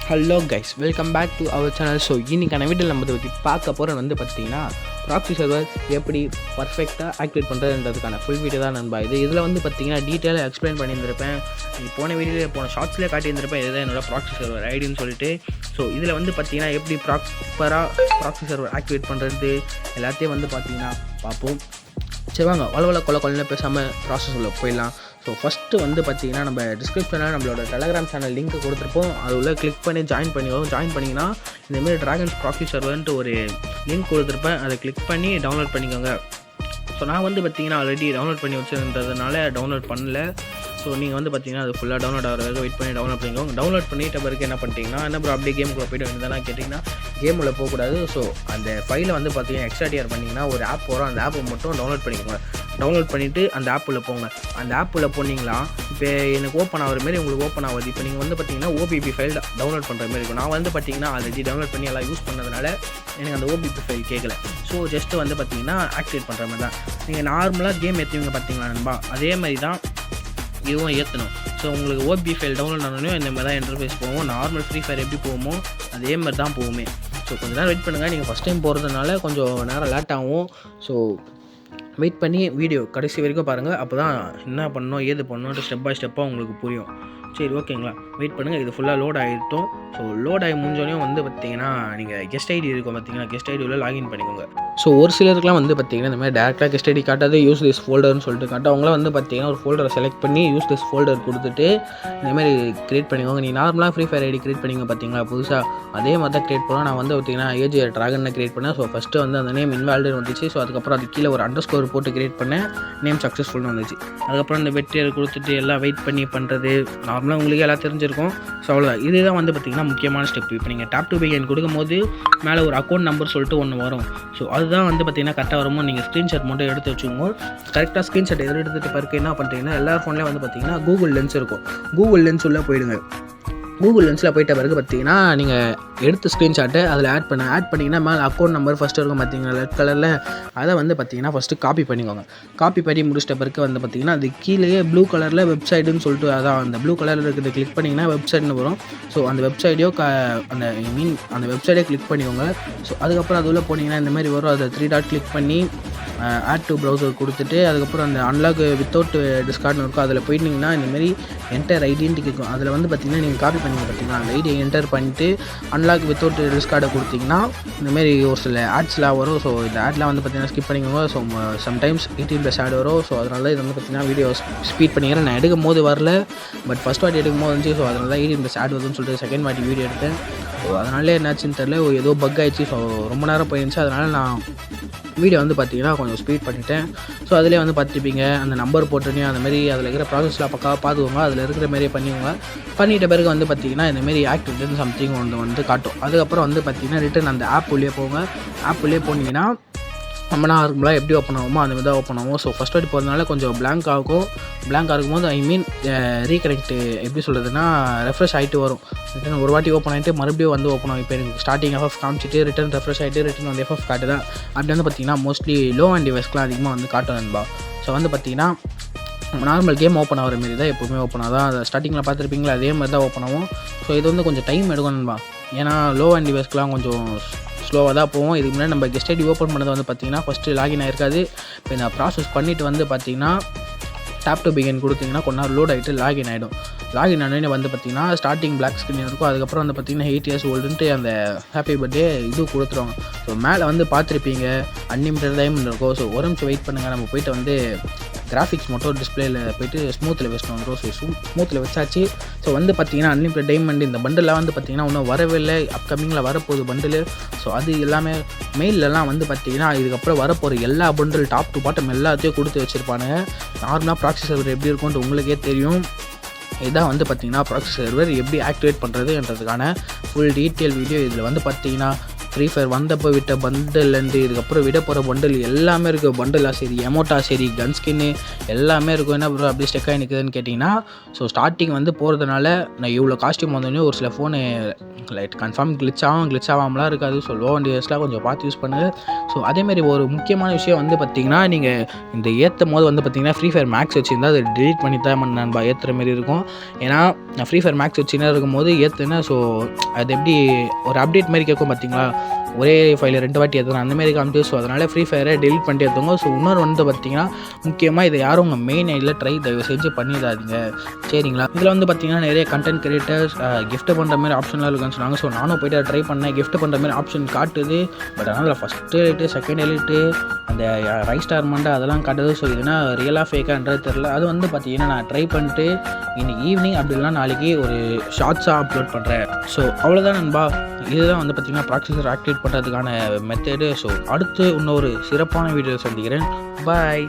Hello guys, welcome back to our channel. So இன்றைக்கான வீடியோவில் நம்ம பற்றி பார்க்க போகிறது வந்து பார்த்திங்கன்னா ப்ராக்ஸி சர்வர் எப்படி பர்ஃபெக்டாக ஆக்டிவேட் பண்ணுறதுன்றதுக்கான ஃபுல் வீடியோ தான் நண்பா. இதில் வந்து பார்த்திங்கன்னா டீட்டெயிலாக எக்ஸ்பிளைன் பண்ணியிருந்திருப்பேன். போன வீடியோவில் போன ஷார்ட்ஸ்லேயே காட்டியிருந்திருப்பேன். இதுதான் என்னோட ப்ராக்ஸி சர்வர் ஐடின்னு சொல்லிட்டு. ஸோ இதில் வந்து பார்த்திங்கன்னா எப்படி ப்ராப்பராக ப்ராக்ஸி சர்வர் ஆக்டிவேட் பண்ணுறது எல்லாத்தையும் வந்து பார்த்திங்கன்னா பார்ப்போம். சரி வாங்க, வளவள கொள்ள பேசாமல் ப்ராசஸ் உள்ள போயிடலாம். ஸோ ஃபஸ்ட்டு வந்து பார்த்திங்கன்னா நம்ம டிஸ்கிரிப்ஷனில் நம்மளோட டெலகிராம் சேனல் லிங்க் கொடுத்துருப்போம். அது உள்ள கிளிக் பண்ணி ஜாயின் பண்ணிங்கன்னா இந்தமாரி ட்ராகன்ஸ் ப்ராக்ஸி சர்வர்ன்ட்டு ஒரு லிங்க் கொடுத்துருப்பேன். அதை கிளிக் பண்ணி டவுன்லோட் பண்ணிக்கோங்க. ஸோ நான் வந்து பார்த்திங்கன்னா ஆல்ரெடி டவுன்லோட் பண்ணி வச்சுருந்ததுனால டவுன்லோட் பண்ணல. ஸோ நீங்கள் வந்து பார்த்திங்கன்னா அது ஃபுல்லாக டவுன்லோட் ஆகிற வரைக்கும் வெயிட் பண்ணி டவுன்லோட் பண்ணிக்கோங்க. டவுன்லோட் பண்ணிட்ட பிறகு என்ன பண்ணிட்டீங்கன்னா ப்ரோ அப்படியே கேமுக்குள்ளே போய்ட்டு வேண்டியதான் கேட்டிங்கன்னா கேம் உள்ள போகக்கூடாது. ஸோ அந்த ஃபைலை வந்து பார்த்திங்கன்னா எக்ஸ்ட்ராடிஆர் பண்ணிங்கன்னா ஒரு ஆப் வரும். அந்த ஆப்பை மட்டும் டவுன்லோட் பண்ணிக்கோங்க. டவுன்லோட் பண்ணிவிட்டு அந்த ஆப் உள்ள போங்க. அந்த ஆப் உள்ள போனீங்களா இப்போ எனக்கு ஓப்பன் ஆகிற மாதிரி உங்களுக்கு ஓப்பன் ஆகுது. இப்போ நீங்கள் வந்து பார்த்திங்கன்னா ஓபிபி ஃபைல் டவுன்லோட் பண்ணுற மாதிரி இருக்கும். நான் வந்து பார்த்திங்கன்னா ஆல்ரெடி டவுன்லோட் பண்ணி எல்லாம் யூஸ் பண்ணதுனால எனக்கு அந்த ஓபிபி ஃபைல் கேட்கல. ஸோ ஜஸ்ட்டு வந்து பார்த்திங்கன்னா ஆக்டிவேட் பண்ணுற மாதிரி தான். நீங்கள் நார்மலாக கேம் ஏற்றுவீங்க பார்த்தீங்களா நண்பா, அதே மாதிரி தான் இதுவும் ஏற்றணும். ஸோ உங்களுக்கு ஓபி ஃபைல் டவுன்லோட் ஆனோடனே இந்த மாதிரி தான் இன்டர்ஃபேஸ் போகும். நார்மல் ஃப்ரீ ஃபயர் எப்படி போகுமோ அதே மாதிரி தான் போகுமே. ஸோ கொஞ்சம் நேரம் வெயிட் பண்ணுங்கள். நீங்கள் ஃபஸ்ட் டைம் போகிறதுனால கொஞ்சம் நேரம் லேட் ஆகும். ஸோ வெயிட் பண்ணி வீடியோ கடைசி வரைக்கும் பாருங்கள். அப்போ தான் என்ன பண்ணணும் ஏது பண்ணணுன்ட்டு ஸ்டெப் பை ஸ்டெப்பாக உங்களுக்கு புரியும். சரி ஓகேங்களா, வெயிட் பண்ணுங்கள். இது ஃபுல்லாக லோட் ஆகிட்டோம். ஸோ லோட் ஆகி முடிஞ்சோடனே வந்து பார்த்திங்கன்னா நீங்கள் கெஸ்ட் ஐடி இருக்கும் பார்த்திங்கன்னா, கெஸ்ட் ஐடி உள்ள லாகின் பண்ணிக்கோங்க. ஸோ ஒரு சிலருக்குலாம் வந்து பார்த்திங்கன்னா இந்த மாதிரி டேரெக்டாக கெஸ்ட் ஐடி காட்டாது, யூஸ் திஸ் ஃபோல்டர்னு சொல்லிட்டு காட்டும். அவங்களாம் வந்து பார்த்திங்கன்னா ஒரு ஃபோல்டரை செலக்ட் பண்ணி யூஸ் திஸ் ஃபோல்டர் கொடுத்துட்டு இந்தமாதிரி க்ரியேட் பண்ணிக்கோங்க. நீங்கள் நார்மலாக ஃப்ரீ ஃபயர் ஐடி க்ரியேட் பண்ணிங்க பார்த்தீங்களா புதுசாக, அதே மாதிரி தான் க்ரியேட் பண்ணோம். நான் வந்து பார்த்திங்கன்னா ஏஜ் ட்ராகனை க்ரியேட் பண்ணேன். ஸோ ஃபஸ்ட்டு வந்து அந்த நேம் இன்வால்டு வந்துச்சு. ஸோ அதுக்கப்புறம் அது கீழே ஒரு அண்டர்ஸ்கோர் போட்டு க்ரியேட் பண்ணேன். நேம் சக்ஸஸ்ஃபுல்னு வந்துச்சு. அதுக்கப்புறம் இந்த வெற்றியை கொடுத்துட்டு எல்லாம் வெயிட் பண்ணி பண்ணுறது நார்மலாக உங்களுக்கு எல்லாம் தெரிஞ்சிருக்கும். ஸோ அவ்வளோதான். இதுதான் வந்து பார்த்திங்கன்னா முக்கியமான ஸ்டெப். இப்போ நீங்கள் டேப் டு பிகின் கொடுக்கும்போது மேலே ஒரு அக்கௌண்ட் நம்பர் சொல்லிட்டு ஒன்று வரும். ஸோ அதுதான் வந்து பார்த்திங்கன்னா கரெக்டாக வரும்போது நீங்கள் ஸ்க்ரீன்ஷாட் மட்டும் எடுத்து வச்சுக்கோங்க. கரெக்டாக ஸ்க்ரீன்ஷாட் எடுத்துகிட்டு பிறகு என்ன பண்ணுறீங்கன்னா எல்லா ஃபோன்லேயும் வந்து பார்த்திங்கன்னா கூகுள் லென்ஸ் இருக்கும். கூகுள் லென்ஸ் உள்ளே போயிடுங்க. கூகுள் லென்ஸில் போயிட்ட பிறகு பார்த்திங்கன்னா நீங்கள் எடுத்து ஸ்க்ரீன்ஷாட்டை அதில் ஆட் பண்ணிங்கன்னா மேலே அக்கௌண்ட் நம்பர் ஃபஸ்ட்டு இருக்கும் பார்த்திங்கன்னா ரெட் கலரில். அதை வந்து பார்த்திங்கன்னா ஃபஸ்ட்டு காப்பி பண்ணிக்கோங்க. காப்பி பண்ணி முடிச்சிட்ட பிறகு வந்து பார்த்திங்கன்னா அது கீழேயே ப்ளூ கலரில் வெப்சைட்டுன்னு சொல்லிட்டு அதான் அந்த ப்ளூ கலரில் இருக்கிறத கிளிக் பண்ணிங்கன்னா வெப்சைட்னு வரும். ஸோ அந்த வெப்சைட்டையோ அந்த வெப்சைட்டே கிளிக் பண்ணிக்கோங்க. ஸோ அதுக்கப்புறம் அது உள்ள போனீங்கன்னா இந்த மாதிரி வரும். அதை 3 டாட் கிளிக் பண்ணி ஆட் டு ப்ரௌசர் கொடுத்துட்டு அதுக்கப்புறம் அந்த அன்லாக் வித்தவுட் டிஸ்கார்ட்னு இருக்கும். அதில் போயிட்டீங்கன்னா இந்தமாரி என்டர் ஐடின்ட்டு கேட்கும். அதில் வந்து பார்த்திங்கன்னா நீங்கள் காப்பி பண்ணி பார்த்தீங்கன்னா அந்த ஐடியை என்டர் பண்ணிட்டு அன்லாக் வித்தவுட் டிஸ்கார்டை கொடுத்தீங்கன்னா இந்தமாரி ஒரு சில ஆட்ஸ்லாம் வரும். ஸோ இந்த ஆட்லாம் வந்து பார்த்திங்கன்னா ஸ்கிப் பண்ணிக்கோங்க. ஸோ சம்டைம்ஸ் 18+ ஆட் வரும். ஸோ அதனால இது வந்து பார்த்திங்கன்னா வீடியோ ஸ்பீட் பண்ணிக்கிறேன். நான் எடுக்கும் போது வரல, பட் ஃபஸ்ட் வாட்டி எடுக்கும் போது வந்துச்சு. ஸோ அதனால தான் 18+ ஆட் வருதுன்னு சொல்லிட்டு செகண்ட் வாட்டி வீடியோ எடுத்தேன். ஸோ அதனாலே என்னாச்சுன்னு தெரில, ஏதோ பக் ஆகிடுச்சு. ஸோ ரொம்ப நேரம் போயிருந்துச்சு. அதனால் நான் வீடியோ வந்து பார்த்திங்கன்னா கொஞ்சம் ஸ்பீட் பண்ணிட்டேன். ஸோ அதிலே வந்து பார்த்துப்பீங்க அந்த நம்பர் போட்டுனே அந்தமாரி அதில் இருக்கிற ப்ராசஸ்லாம் பக்காவாக பார்த்துக்கோங்க. அதில் இருக்கிற மாதிரியே பண்ணிட்ட பிறகு வந்து பார்த்திங்கன்னா இந்தமாரி ஆக்டிவேட்னு சம்திங் ஒன்று வந்து காட்டும். அதுக்கப்புறம் வந்து பார்த்திங்கன்னா ரிட்டன் அந்த ஆப் உள்ளே போங்க. ஆப் உள்ளே போனீங்கன்னா நம்ம நார்மலாக எப்படி ஓப்பன் ஆகுமோ அந்த மாதிரி தான் ஓப்பன் ஆகும். ஸோ ஃபஸ்ட் வாட்டி போகிறதுனால கொஞ்சம் பிளாங்க் ஆகும்போது ரீகனெக்ட் எப்படி சொல்கிறதுனா ரெஃப்ரெஷ் ஆகிட்டு வரும். ரிட்டன் ஒரு வாட்டி ஓப்பன் ஆகிட்டு மறுபடியும் வந்து ஓப்பன் ஆகும். இப்போ எனக்கு ஸ்டார்டிங் எஃப்எஃப் காமிச்சிட்டு ரிட்டன் ரெஃப்ரெஷ் ஆகிட்டு ரிட்டன் வந்து எஃப்எஃப் காட்டுதா. அப்படி வந்து பார்த்திங்கன்னா மோஸ்ட்லி லோ அண்ட் டிவைஸ்க்குலாம் அதிகமாக வந்து காட்டும் நண்பா. ஸோ வந்து பார்த்திங்கன்னா நார்மல் கேம் ஓப்பன் ஆகிற மாரி தான் எப்போவுமே ஓப்பன் ஆகும். அதை ஸ்டார்டிங்கில் பார்த்துருப்பீங்களா அதே மாதிரி தான் ஓப்பன் ஆகும். ஸோ இது வந்து கொஞ்சம் டைம் எடுக்கும் நண்பா. ஏன்னா லோ அண்ட் டிவைஸ்க்குலாம் கொஞ்சம் ஸ்லோவாக தான் போவோம். இதுக்கு முன்னாடி நம்ம கெஸ்ட் ஐடி ஓப்பன் பண்ணது வந்து பார்த்திங்கன்னா ஃபஸ்ட்டு லாகின் ஆகிருக்காது. இப்போ நான் ப்ராசஸ் பண்ணிவிட்டு வந்து பார்த்திங்கன்னா டேப் டு பிகின் கொடுத்திங்கன்னா கொஞ்ச நேரம் லோட் ஆகிட்டு லாகின் ஆகிடும். லாகின் ஆனோடனே வந்து பார்த்திங்கன்னா ஸ்டார்டிங் பிளாக் ஸ்க்ரீன் இருக்கும். அதுக்கப்புறம் வந்து பார்த்திங்கன்னா 8 years ஓல்டுன்ட்டு அந்த ஹாப்பி பர்த்டே இது கொடுத்துருவாங்க. ஸோ மேலே வந்து பார்த்துருப்பீங்க அன்லிமிட்டட் டைமண்ட் இருக்கும். ஸோ ஒரு நிமிஷம் வெயிட் பண்ணுங்கள். நம்ம போய்ட்டு வந்து கிராஃபிக்ஸ் மட்டும் டிஸ்பிளேயில் போய்ட்டு ஸ்மூத்தில் வச்சுட்டு வந்துடும். ஸோ ஸ்மூத்தில் வச்சாச்சு. ஸோ வந்து பார்த்திங்கன்னா அன்லிமிட்டட் டைமண்ட் இந்த பண்டிலாம் வந்து பார்த்திங்கன்னா இன்னும் வரவே இல்லை. அப்கமிங்கில் வரப்போகுது பண்டில். ஸோ அது எல்லாமே மெயிலெலாம் வந்து பார்த்திங்கன்னா இதுக்கப்புறம் வரப்போகிற எல்லா பண்டில் டாப் டு பாட்டம் எல்லாத்தையும் கொடுத்து வச்சுருப்பானுங்க. நார்மலாக ப்ராக்ஸி சர்வர் எப்படி இருக்கும்ன்ட்டு உங்களுக்கே தெரியும். இதான் வந்து பார்த்திங்கன்னா ப்ராக்ஸி சர்வர் எப்படி ஆக்டிவேட் பண்ணுறதுன்றதுக்கான ஃபுல் டீட்டெயில் வீடியோ. இதில் வந்து பார்த்திங்கன்னா ஃப்ரீ ஃபயர் வந்தப்போ விட்ட பண்டல்லேருந்து இதுக்கப்புறம் விட போகிற பண்டல் எல்லாமே இருக்குது. பண்டலாக சரி, எமோட்டா சரி, கன் ஸ்கின்னு எல்லாமே இருக்கும். என்ன ப்ரோ அப்படி ஸ்டெக் ஆகி நிற்குதுன்னு கேட்டிங்கன்னா, ஸோ ஸ்டார்டிங் வந்து போகிறதுனால நான் இவ்வளோ காஸ்ட்யூம் வந்தோடனே ஒரு சில ஃபோனு லைட் கன்ஃபார்ம் கிளிச் ஆகாமலாம் இருக்காது. ஸோ லோ அண்ட் இயர்ஸ்லாம் கொஞ்சம் பார்த்து யூஸ் பண்ணுங்கள். ஸோ அதேமாரி ஒரு முக்கியமான விஷயம் வந்து பார்த்திங்கன்னா, நீங்கள் இந்த ஏற்றும் போது வந்து பார்த்திங்கன்னா ஃப்ரீ ஃபயர் மேக்ஸ் வச்சுருந்தா அதை டிலீட் பண்ணி தான் நண்பா ஏற்றுற மாரி இருக்கும். ஏன்னா நான் ஃப்ரீ ஃபயர் மேக்ஸ் வச்சுன்னா இருக்கும்போது ஏற்றுனேன். ஸோ அது எப்படி ஒரு அப்டேட் மாதிரி கேட்கும் பார்த்தீங்களா, ஒரே ஃபைலில் 2 வாட்டி ஏற்றணும் அந்தமாரி காமிச்சு. ஸோ அதனால் ஃப்ரீ ஃபயரை டெலிட் பண்ணிட்டு ஏற்றுங்க. ஸோ இன்னொரு வந்து பார்த்திங்கன்னா முக்கியமாக இதை யாரும் உங்கள் மெயின் ஐடியில் தயவு செஞ்சு பண்ணிடாதீங்க, சரிங்களா. இதில் வந்து பார்த்திங்கன்னா நிறைய கண்டென்ட் கிரியேட்டர்ஸ் கிஃப்ட் பண்ணுற மாதிரி ஆப்ஷன்லாம் இருக்குன்னு சொன்னாங்க. ஸோ நானும் போய்ட்டு ட்ரை பண்ணேன், கிஃப்ட் பண்ணுற மாதிரி ஆப்ஷன் காட்டுது. பட் அதனால் ஃபஸ்ட்டு எலிட்டு, செகண்ட் எலிட்டு, அந்த ரைஸ் ஸ்டார் மண்டை அதெல்லாம் காட்டுது. ஸோ இதுனா ரியலாக ஃபேக்கான்றது தெரில. அது வந்து பார்த்திங்கன்னா நான் ட்ரை பண்ணிட்டு இன்னைக்கு ஈவினிங் அப்படிலாம் நாளைக்கு ஒரு ஷார்ட்ஸாக அப்லோட் பண்ணுறேன். ஸோ அவ்வளோதான் நண்பா. இதுதான் வந்து பார்த்திங்கன்னா ப்ராக்டிஸர் ஆக்டிவேட் பண்ணுறதுக்கான மெத்தடு. ஸோ அடுத்து இன்னொரு சிறப்பான வீடியோ சந்திக்கிறேன். பாய்.